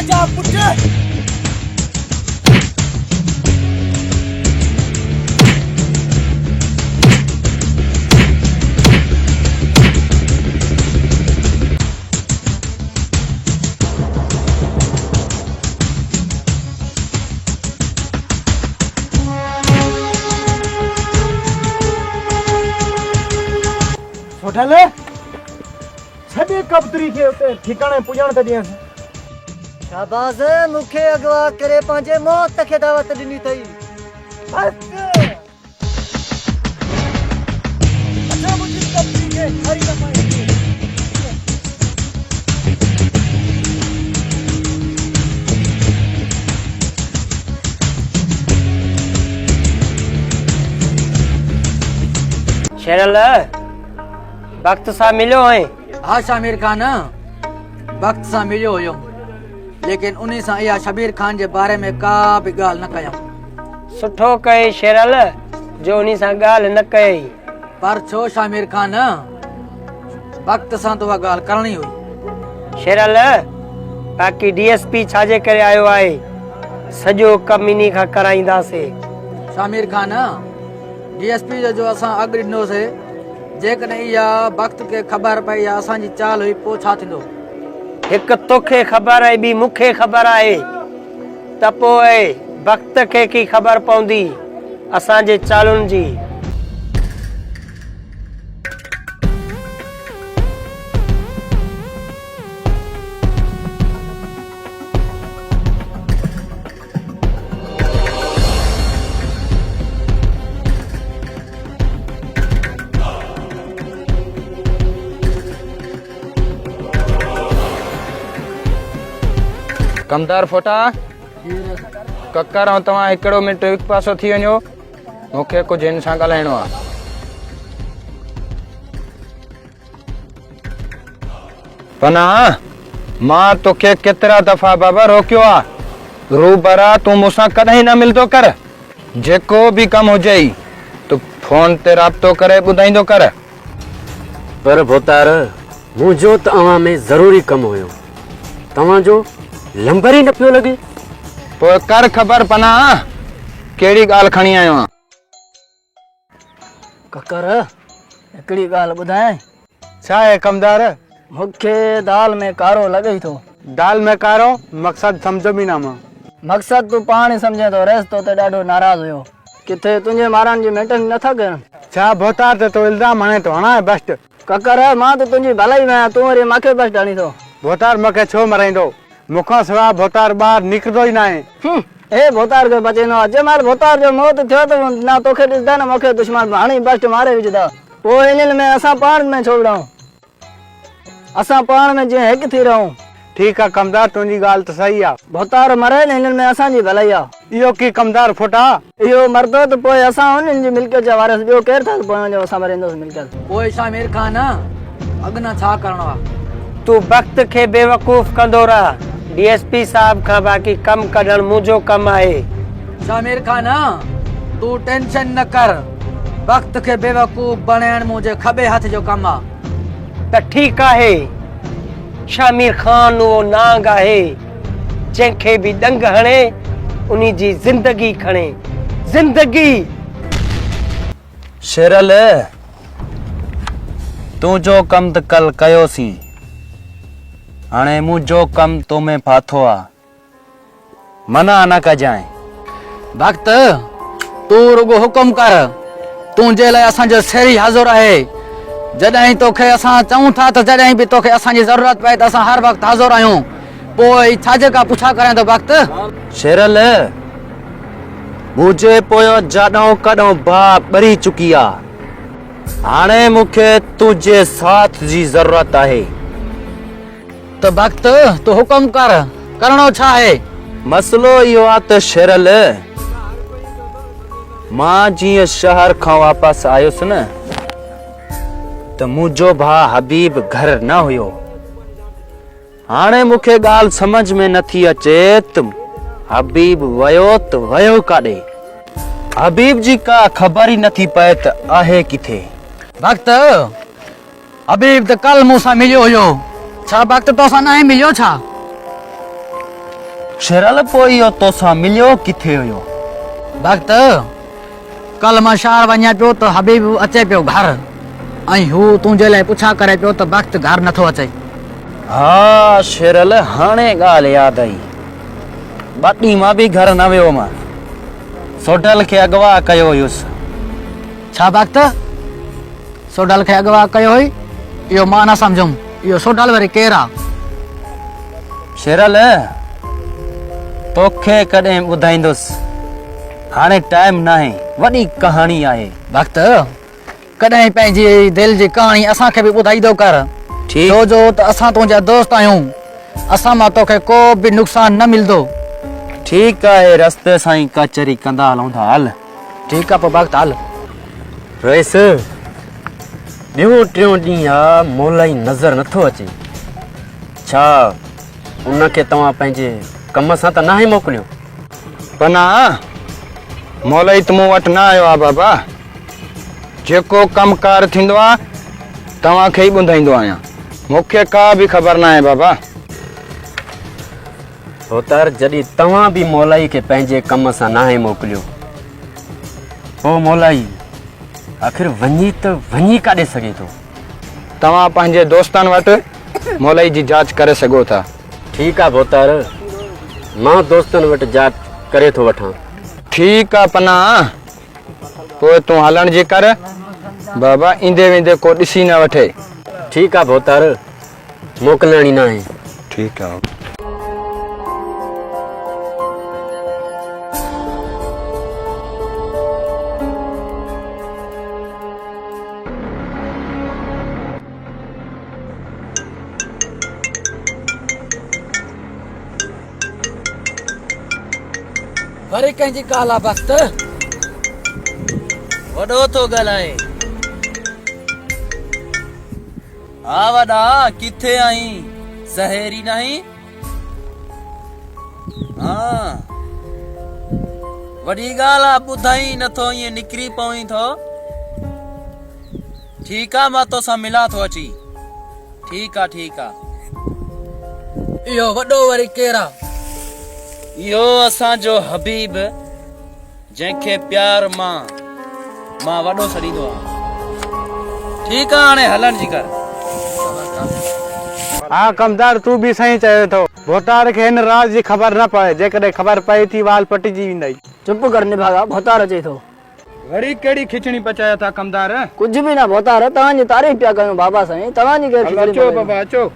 जा पुट। छोटले छॾे कबतरी खे उते ठिकाणे पुॼण त ॾियसि। शाबाश मूंखे अगवा करे पंहिंजे मौत खे दावत ॾिनी अथई। अच्छा मुंहिंजी कबतरी खे खरी न पाए। शेरल वक्त सां मिलियो है। हाँ शामिर खान वक्त सां मिलियो हुयो, लेकिन उन्हीं सां इहा शबीर खान जे बारे में का भी ॻाल्हि न कयमि। सुठो कई शेरल जो उन्हीं सां ॻाल्हि न कई। पर छो शामिर खान, वक्त सां तो ॻाल्हि करणी हुई। शेरल बाक़ी डीएसपी छाजे करे आयो आहे, सॼो कम इन्हीं खां कराईंदासीं। शामिर खान डीएसपी जो असां अॻु ॾिनोसीं, जेकॾहिं इहा वक्त खे ख़बर पई असांजी चाल हुई पोइ छा थींदो। हिकु तोखे ख़बर आहे, ॿी मूंखे ख़बर आहे, त पोइ वक्त खे की ख़बर पवंदी असांजे चालुनि जी। कमदार फोटा ककर ऐं तव्हां हिकिड़ो मिंट हिकु पासो थी वञो, मूंखे कुझु हिन सां ॻाल्हाइणो आहे। पनाह मां तोखे केतिरा दफ़ा बाबा रोकियो आहे, रूबरा तूं मूंसां कॾहिं न मिलंदो कर। जेको बि कमु हुजे तूं फोन ते राब्तो करे ॿुधाईंदो कर। पर भोतार मुंहिंजो तव्हां में ज़रूरी कमु हुयो, तव्हांजो लंबर ही न पियो लॻे। पोइ कर ख़बर पनाह कहिड़ी ॻाल्हि खणी आयो आहियां। ककर हिकिड़ी ॻाल्हि ॿुधाए। छा आहे कमदार? मूंखे दाल में कारो लॻे थो। दाल में कारो मक़सद सम्झ में न मां। मक़सद तूं पाण ई सम्झे थो, रेस तो ते ॾाढो नाराज़ हुयो। किथे तुंहिंजे मारनि जी मेंटेन नथा कनि। छा भोतार ते तो इल्ज़ाम हणे तो हणा बेस्ट। ककर मां त तुंहिंजी भलाई में आहियां, तूं वरी मूंखे बेस्ट हणी थो। भोतार मूंखे छो मराईंदो? मुखां सवाइ भोतार ॿाहिरि निकिरंदो ई न आहे। हे भोतार खे बचेनो आहे। जंहिं महिल भोतार जो मौत थियो त न तोखे ॾिसंदा न मूंखे दुश्मन हाणे बेस्ट मारे विझंदा। पोइ इन्हनि में असां पाण में छो विढ़ूं, असां पाण में जीअं हिकु थी रहूं। ठीकु आहे कमदार, तुंहिंजी ॻाल्हि त सही आहे। भोतार मरे न, हिननि में असांजी भलाई आहे। इहो की कमदार फोटा इहो मरदो त पोइ असां उन्हनि जी मिल्कियत जा वारिस, ॿियो केरु था पोइ असां मरींदोसीं मिल्कियत। पोइ शामिर खान अॻिना छा करणो आहे? तूं वक्त खे बेवकूफ़ कंदो रह। डीएसपी साहब खां बाक़ी कम कढणु मुंहिंजो कमु आहे। शामिर खान तूं टेंशन न कर, वक्त खे बेवकूफ़ बणाइण मुंहिंजे खॿे हथ जो कमु आहे। त ठीकु आहे, शामिर खान उहो नांग आहे जंहिंखे बि ॾंग हणे उन्ही जी ज़िंदगी खणे। ज़िंदगी शेरल तूं जो कम त कल कयोसीं, हाणे मुंहिंजो कम तो में फाथो आहे, मना न कजांइ। वक्त तूं रुगो हुकुम कर, तुंहिंजे लाइ असांजो शहरी हाज़ुर आहे। जॾहिं तोखे असां चऊं था त जॾहिं बि तोखे असांजी ज़रूरत पए त असां हर वक़्तु हाज़ुर आहियूं। पोइ छाजे का पुछा करें तो वक्त? शेरल मुंहिंजे पोयों जाॾों कॾों बाप ॿरी चुकी आहे, हाणे मूंखे तुंहिंजे साथ जी ज़रूरत आहे। तो वक्त तू हुकुम कर, करणो छा आहे? मसलो इहो आहे त शेरल मां जीअं शहर खां वापसि आयुसि न त मुंहिंजो भाउ हबीब घर न हुयो। हाणे मूंखे ॻाल्हि समझ में नथी अचे त हबीब वयो त वयो काॾे। हबीब जी का ख़बर ई नथी पए त आहे किथे। वक्त हबीब त कल मूंसां मिलियो हुयो, छा वक्त तोसां न मिलियो छा? शेरल पोइ इहो तोसां मिलियो किथे हुयो? भक्त कल मां शहर वञा पियो त हबीब अचे पियो घर ऐं हू तुंहिंजे लाइ पुछा करे पियो त भक्त घर नथो अचे। हा शेरल, हाणे ॻाल्हि यादि आई। ॿ ॾींहं मां बि घर न वियो मां, सोडल खे अगवा कयो हुयुसि। छा भक्त सोडल खे अगवा कयो हुई? इहो मां न सम्झुमि, इहो सोडल वरी केरु आहे? शेरल, तोखे कॾहिं ॿुधाईंदुसि, हाणे टाइम नाहे, वॾी कहाणी आहे। भक्त कॾहिं पंहिंजी दिलि जी कहाणी असांखे बि ॿुधाईंदो कर। ठीकु छो जो त असां तुंहिंजा दोस्त आहियूं, असां मां तोखे को बि नुक़सान न मिलंदो। ठीकु आहे, रस्ते सां ई कचहरी कंदा हलूं था। हल ठीकु आहे पोइ भक्त हल। रईस, ॿियो टियों ॾींहुं आहे, मोलाई नज़र नथो अचे। छा उनखे तव्हां पंहिंजे कम सां त नाहे मोकिलियो? पना मौलई त मूं वटि न आयो आहे बाबा। जेको कमकार थींदो आहे तव्हांखे ई ॿुधाईंदो आहियां, मूंखे का बि ख़बर न आहे बाबा। होतर जॾहिं तव्हां बि मोलाई खे पंहिंजे कम सां नाहे मोकिलियो, पोइ मोलाई आख़िर वञी काॾे सघे थो? तव्हां पंहिंजे दोस्तनि वटि मौलई जी जांच करे सघो था। ठीकु आहे भोतार, मां दोस्तनि वटि जांच करे थो वठां। ठीकु आहे पना, पोइ तूं हलण जी कर बाबा, ईंदे वेंदे को ॾिसी न वठे। ठीकु आहे भोतार, मोकिलण ई न आहे। ठीकु आहे। वरी कंहिंजी ॻाल्हि आहे भक्त? वॾो थो ॻाल्हाए। हा वॾा, किथे आहीं? ज़हेरी नहीं? हा वॾी ॻाल्हि आहे, ॿुधाई नथो, ईअं निकिरी पवई थो। ठीकु आहे, मां तोसां मिलां थो अची। ठीकु आहे ठीकु आहे। इहो वॾो वरी केरु आहे? इहो असांजो हबीब, जंहिंखे प्यार मां वॾो सॾींदो आहे। ठीकु आहे, हाणे हलण जी कर। हा कमदार, तूं बि सही चयो थो। भोतार खे हिन राज जी ख़बर न पए, जेकॾहिं ख़बर पए थी वाल पटिजी वेंदई। चुप कर निभागा, भोतार अचे थो। वरी कहिड़ी खिचड़ी पचायो था कमदार? कुछ भी ना भोतार, तव्हांजी तारीफ़ पिया कयूं बाबा साईं। तव्हांजी केरु खिचड़ी अचो पकाई? बाबा अचो।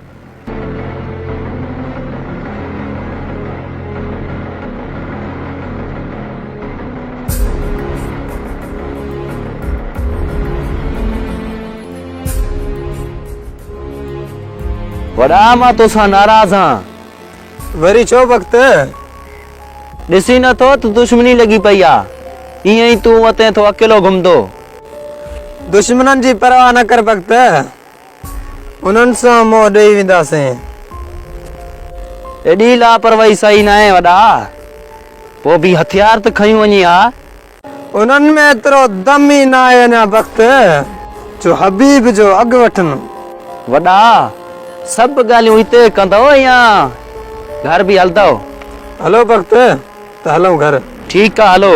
वॾा, मां तोसां नाराज़ आहियां। वरी छो वक्त? ॾिसी नथो त दुश्मनी लॻी पई आहे, ईअं ई तूं वते थो अकेलो घुमंदो। दुश्मननि जी परवाह न कर वक्त, उन्हनि सां मोह ॾेई वेंदासीं। एॾी लापरवाही सही न आहे वॾा, पोइ बि हथियार त खयूं वञी हा। उन्हनि में एतिरो दम ई न आहे अञा वक्त, जो हबीब जो अॻु वठनि। वॾा, सभु ॻाल्हियूं हिते कंदव या घर बि हलंदव? हलो वक्त, त हलूं घर। ठीकु आहे, हलो।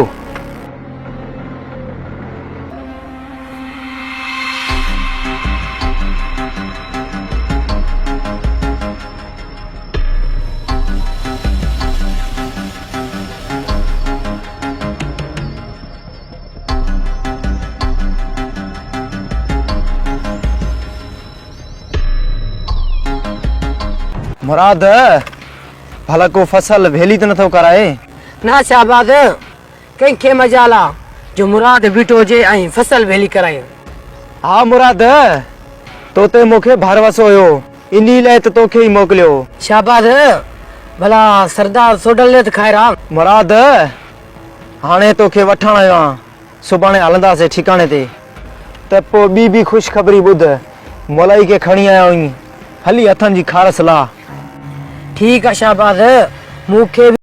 मुराद, भला को फसल भेली त नथो कराए? ना शाहबाद, कंहिंखे मजाल आहे जो मुराद बीठो हुजे ऐं फसल वेली कराए। हा मुराद, तोते मूंखे भरवसो हुयो, इन्ही लाइ त तोखे ई मोकिलियो। शाहबाद, भला सरदार सोडल त ख़ैर आहे? मुराद, हाणे तोखे वठण आयो आहियां, सुभाणे हलंदासीं ठिकाणे ते। त पोइ ॿी बि ख़ुशख़बरी ॿुध, मोलाई खे खणी आया आहियूं, हली हथनि जी खारस ला। ठीक है शाहबाद, मूंखे